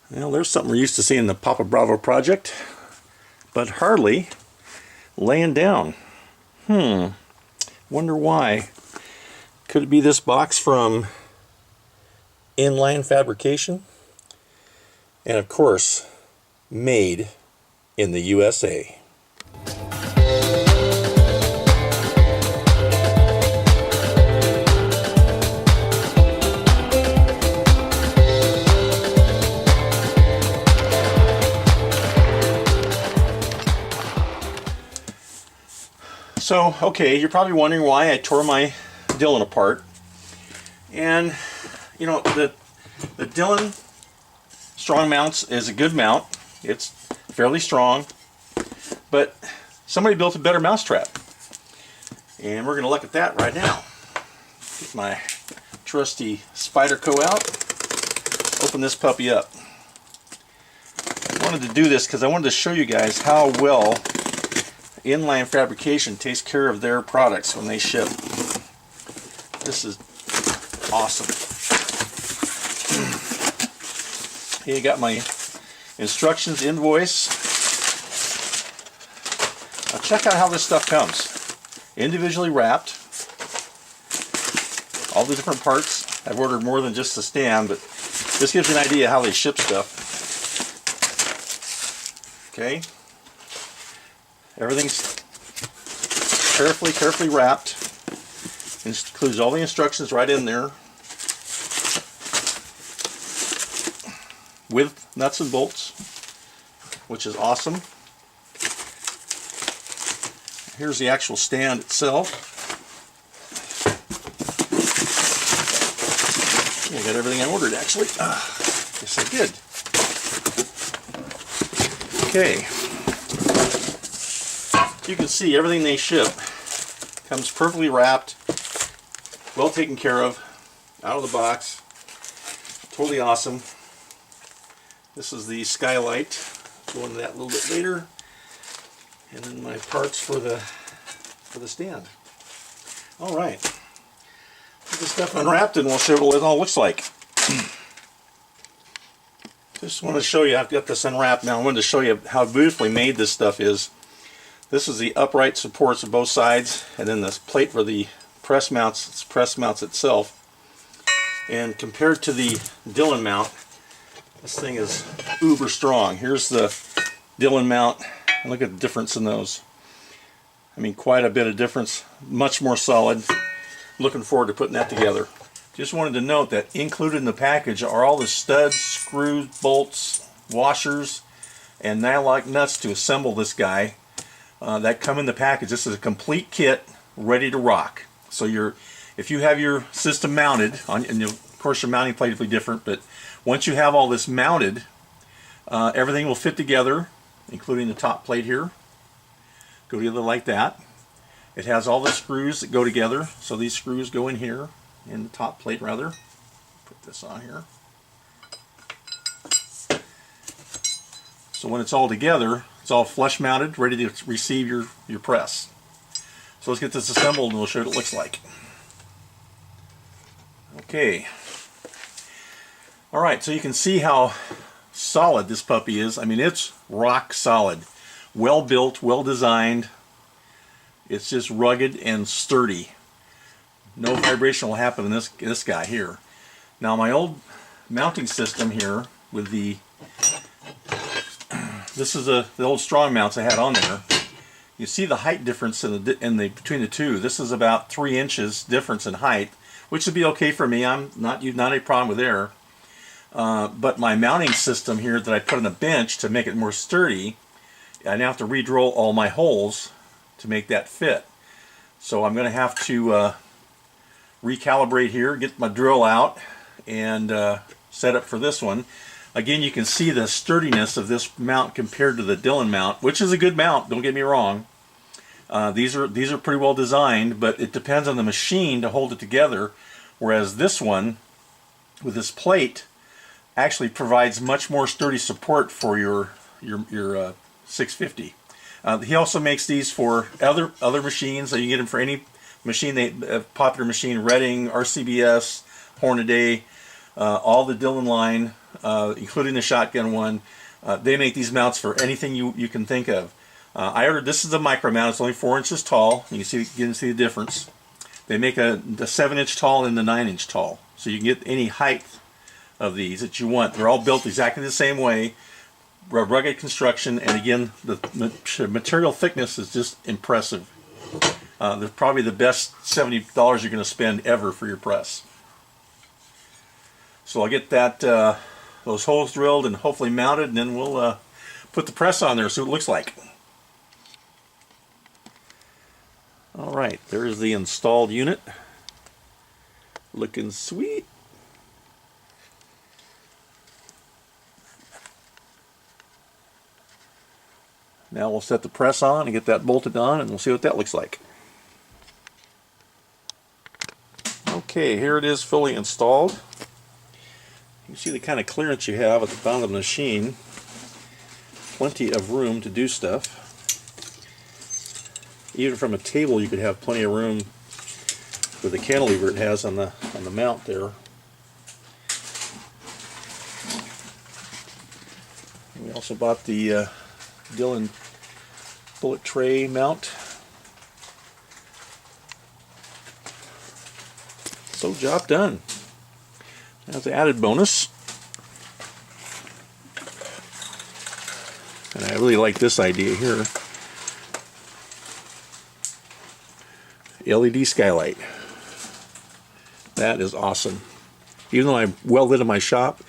Well, there's something we're used to seeing in the Papa Bravo project, but hardly laying down. Wonder why. Could it be this box from Inline Fabrication? And of course, made in the USA. So, okay, you're probably wondering why I tore my Dillon apart. And, you know, the Dillon strong mounts is a good mount. It's fairly strong. But somebody built a better mousetrap. And we're going to look at that right now. Get my trusty Spyderco out. Open this puppy up. I wanted to do this because I wanted to show you guys how well Inline Fabrication takes care of their products when they ship. This is awesome. Here you got my instructions invoice. Now check out how this stuff comes. Individually wrapped. All the different parts. I've ordered more than just the stand, but this gives you an idea how they ship stuff. Okay. Everything's carefully wrapped. It includes all the instructions right in there with nuts and bolts, which is awesome. Here's the actual stand itself. I got everything I ordered actually. Yes, I did. Okay. You can see everything they ship comes perfectly wrapped, well taken care of, out of the box. Totally awesome. This is the skylight. Go into that a little bit later. And then my parts for the stand. All right. Get this stuff unwrapped and we'll show you what it all looks like. Just want to show you, I've got this unwrapped now. I wanted to show you how beautifully made this stuff is. This is the upright supports on both sides, and then this plate for the press mounts itself. And compared to the Dillon mount, this thing is uber strong. Here's the Dillon mount, and look at the difference in those. I mean, quite a bit of difference, much more solid. Looking forward to putting that together. Just wanted to note that included in the package are all the studs, screws, bolts, washers, and nylon nuts to assemble this guy. That come in the package. This is a complete kit ready to rock. So if you have your system mounted, and of course your mounting plate will be different, but once you have all this mounted, everything will fit together, including the top plate here. Go together like that. It has all the screws that go together, so these screws go in here, in the top plate rather. Put this on here. So when it's all together, it's all flush mounted, ready to receive your press. So let's get this assembled and we'll show you what it looks like. Okay. Alright, so you can see how solid this puppy is. I mean, it's rock solid. Well built, well designed. It's just rugged and sturdy. No vibration will happen in this guy here. Now my old mounting system here with this is the old strong mounts I had on there. You see the height difference between the two. This is about 3 inches difference in height, which would be okay for me. I'm not a problem with there. But my mounting system here that I put on a bench to make it more sturdy, I now have to re-drill all my holes to make that fit. So I'm going to have to recalibrate here, get my drill out, and set up for this one. Again, you can see the sturdiness of this mount compared to the Dillon mount, which is a good mount, don't get me wrong. These are pretty well designed, but it depends on the machine to hold it together, whereas this one, with this plate, actually provides much more sturdy support for your 650. He also makes these for other machines, so you can get them for any machine, popular machine, Redding, RCBS, Hornaday, all the Dillon line, including the shotgun one. They make these mounts for anything you can think of. I ordered, this is a micro mount, it's only 4 inches tall. You can see the difference. They make the 7-inch tall and the 9-inch tall. So you can get any height of these that you want. They're all built exactly the same way. Rugged construction, and again, the material thickness is just impressive. They're probably the best $70 you're going to spend ever for your press. So I'll get that those holes drilled and hopefully mounted, and then we'll put the press on there, see what it looks like. Alright, there's the installed unit. Looking sweet. Now we'll set the press on and get that bolted on, and we'll see what that looks like. Okay, here it is fully installed. You can see the kind of clearance you have at the bottom of the machine. Plenty of room to do stuff. Even from a table you could have plenty of room with the cantilever it has on the mount there. We also bought the Dillon bullet tray mount. So job done. That's the added bonus. And I really like this idea here. LED skylight. That is awesome. Even though I'm well lit in my shop,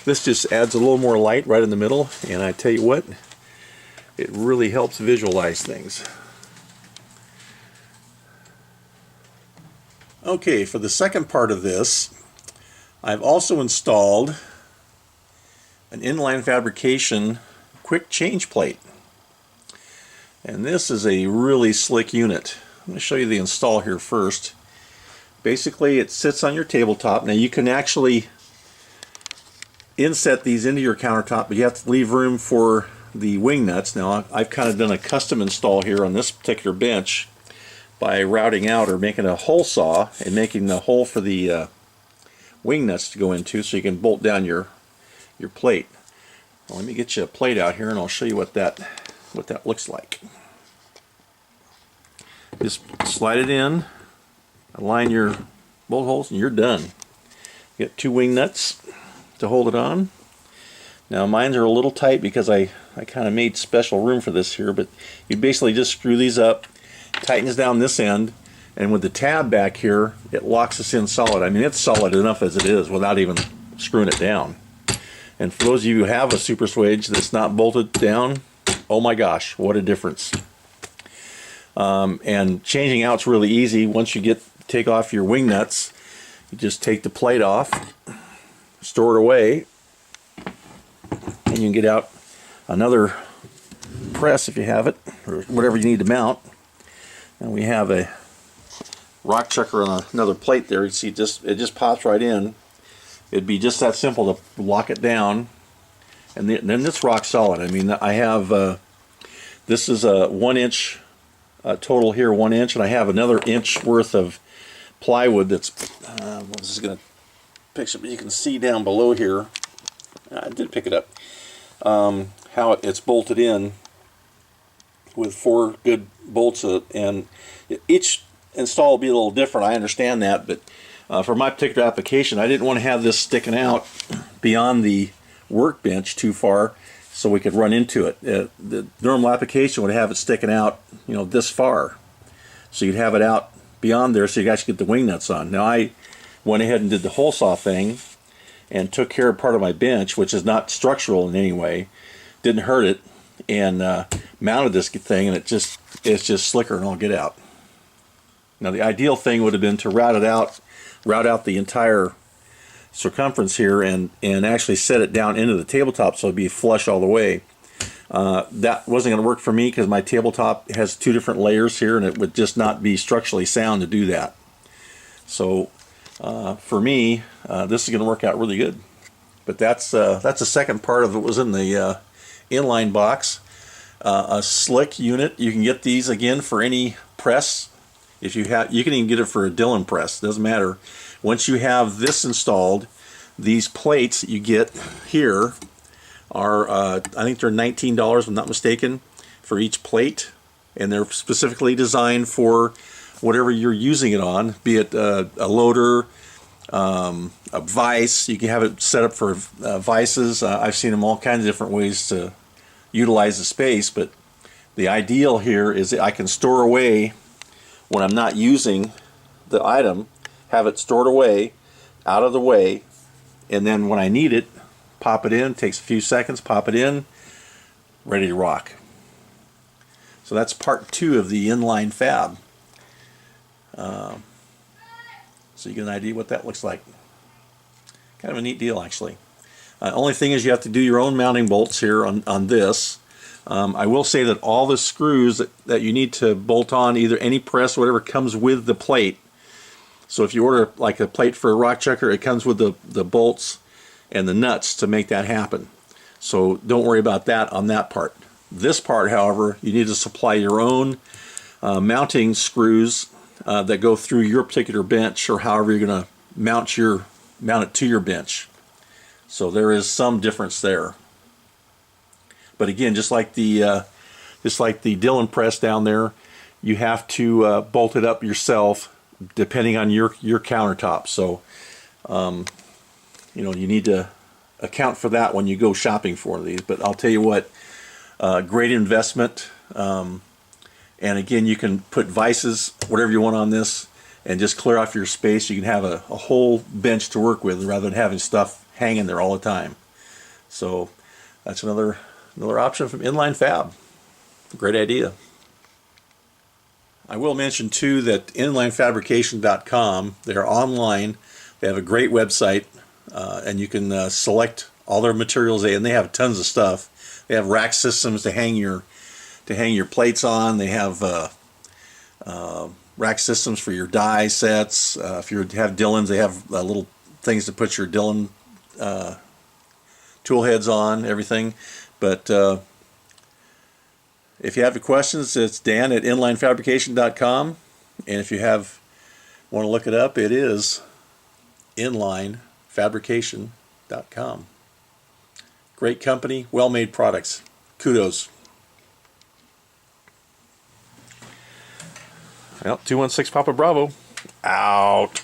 this just adds a little more light right in the middle, and I tell you what, it really helps visualize things. Okay, for the second part of this, I've also installed an Inline Fabrication quick change plate. And this is a really slick unit. I'm going to show you the install here first. Basically, it sits on your tabletop. Now you can actually inset these into your countertop, but you have to leave room for the wing nuts. Now I've kind of done a custom install here on this particular bench by routing out or making a hole saw and making the hole for the wing nuts to go into, so you can bolt down your plate. Well, let me get you a plate out here and I'll show you what that looks like. Just slide it in, align your bolt holes, and you're done. You get 2 wing nuts to hold it on. Now mine are a little tight because I kind of made special room for this here, but you basically just screw these up, tightens down this end, and with the tab back here, it locks us in solid. I mean, it's solid enough as it is without even screwing it down. And for those of you who have a Super Swage that's not bolted down, oh my gosh, what a difference. And changing out's really easy. Once you take off your wing nuts, you just take the plate off, store it away, and you can get out another press if you have it, or whatever you need to mount. And we have a Rockchocker on another plate there. You see, it just pops right in. It'd be just that simple to lock it down, and then it's rock solid. I mean, I have this is a 1-inch total here, 1 inch, and I have another inch worth of plywood that's this is going to picture, but you can see down below here. I did pick it up. How it's bolted in with 4 good bolts, and each install will be a little different. I understand that, but for my particular application, I didn't want to have this sticking out beyond the workbench too far, so we could run into it. The normal application would have it sticking out, you know, this far, so you'd have it out beyond there, so you guys could get the wing nuts on. Now I went ahead and did the hole saw thing and took care of part of my bench, which is not structural in any way, didn't hurt it, and mounted this thing, and it's just slicker and all get out. Now the ideal thing would have been to route out the entire circumference here and actually set it down into the tabletop so it'd be flush all the way. That wasn't going to work for me because my tabletop has 2 different layers here, and it would just not be structurally sound to do that. So for me, this is going to work out really good. But that's the second part of it. Was in the inline box. A slick unit. You can get these again for any press. If you can even get it for a Dillon press. Doesn't matter. Once you have this installed, these plates that you get here are, I think they're $19, if I'm not mistaken, for each plate, and they're specifically designed for whatever you're using it on, be it a loader, a vise. You can have it set up for vices. I've seen them all kinds of different ways to utilize the space, but the ideal here is that I can store away when I'm not using the item, have it stored away, out of the way, and then when I need it, pop it in, takes a few seconds, pop it in, ready to rock. So that's part 2 of the inline fab. So you get an idea what that looks like. Kind of a neat deal, actually. Only thing is you have to do your own mounting bolts here on this. I will say that all the screws that you need to bolt on, either any press or whatever, comes with the plate. So if you order like a plate for a Rockchocker, it comes with the bolts and the nuts to make that happen. So don't worry about that on that part. This part, however, you need to supply your own mounting screws that go through your particular bench, or however you're going to mount it to your bench. So there is some difference there. But again, just like the Dillon press down there, you have to bolt it up yourself depending on your countertop. So you know, you need to account for that when you go shopping for these. But I'll tell you what, great investment. And again, you can put vices, whatever you want on this, and just clear off your space. You can have a whole bench to work with rather than having stuff hanging there all the time. So that's another option from Inline Fab. Great idea. I will mention too that inlinefabrication.com, they're online. They have a great website, and you can select all their materials, and they have tons of stuff. They have rack systems to hang your plates on. They have rack systems for your die sets. If you have Dillons, they have little things to put your Dillon tool heads on, everything. But if you have any questions, it's Dan at inlinefabrication.com, and if you want to look it up, it is inlinefabrication.com. Great company, well-made products. Kudos. Well, 216 Papa Bravo, out.